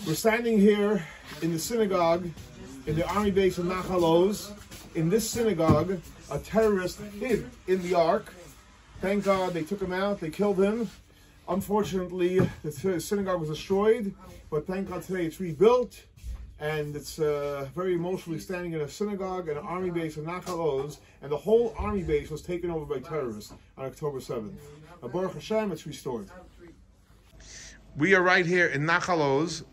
We're standing here in the synagogue in the army base of NachalOz. In this synagogue, a terrorist hid in the ark. Thank God they took him out, they killed him. Unfortunately, the synagogue was destroyed, but thank God today it's rebuilt, and it's very emotionally standing in a synagogue and an army base in NachalOz, and the whole army base was taken over by terrorists on October 7th. Baruch Hashem, it's restored. We are right here in NachalOz.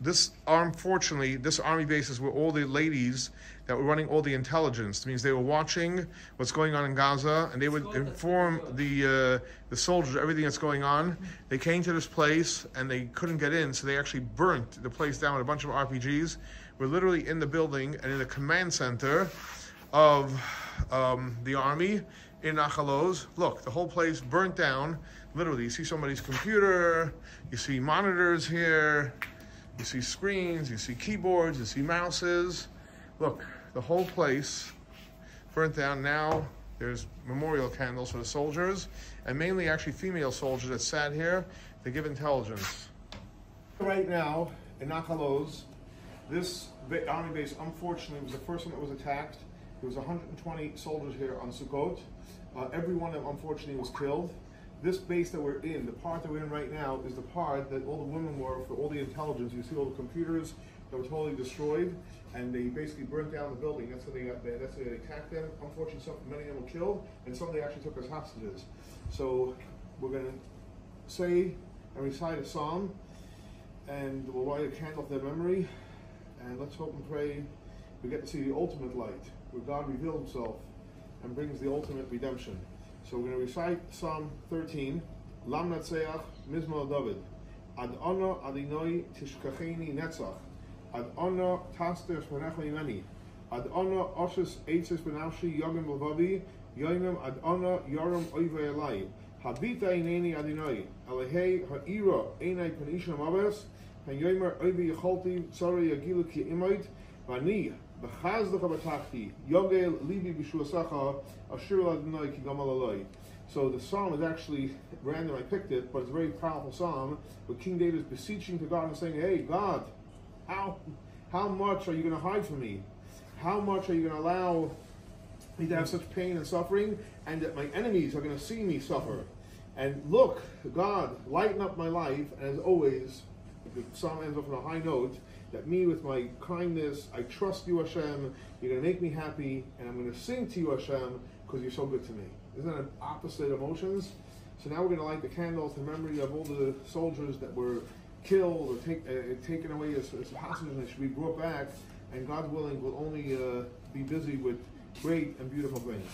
Unfortunately, this army base is where all the ladies that were running all the intelligence. It means they were watching what's going on in Gaza, and they would inform the soldiers everything that's going on. They came to this place, and they couldn't get in, so they actually burnt the place down with a bunch of RPGs. We're literally in the building and in the command center of the army in NachalOz. Look, the whole place burnt down. Literally, you see somebody's computer, you see monitors here, you see screens, you see keyboards, you see mouses. Look, the whole place burnt down. Now there's memorial candles for the soldiers, and mainly actually female soldiers that sat here to give intelligence. Right now in NachalOz, this army base unfortunately was the first one that was attacked. There was 120 soldiers here on Sukkot. Every one of them unfortunately was killed. This base that we're in, the part that we're in right now, is the part that all the women were for all the intelligence. You see all the computers that were totally destroyed, and they basically burnt down the building. That's why they attacked them. Unfortunately, many of them were killed, and some they actually took as hostages. So we're going to say and recite a psalm, and we'll light a candle to their memory, and let's hope and pray we get to see the ultimate light, where God revealed himself and brings the ultimate redemption. So we're going to recite Psalm 13, Lam Natseach Mizmor David, Ad Ono Adinoi Tishkacheni Netzach, Ad Ono Taster Shmanecha Yimeni, Ad Ono Oshes Eitzes Benavshi Yogim Lavavi, Yoimim Ad Ono Yoram Oive Elai, Habita Ineni Adinoi, Alehei Ha'ira Einai Panisha Mabes, and Yoimer Oive Yecholti, Sorry Yagilu Ki Imoid, Vani, so the psalm is actually random, I picked it, but it's a very powerful psalm where King David is beseeching to God and saying, hey God, how much are you going to hide from me? How much are you going to allow me to have such pain and suffering, and that my enemies are going to see me suffer? And look, God, lighten up my life. And as always, the psalm ends off on a high note, that me with my kindness, I trust you, Hashem, you're going to make me happy, and I'm going to sing to you, Hashem, because you're so good to me. Isn't that opposite emotions? So now we're going to light the candles in memory of all the soldiers that were killed or taken away as hostages, and they should be brought back, and God willing, will only be busy with great and beautiful things.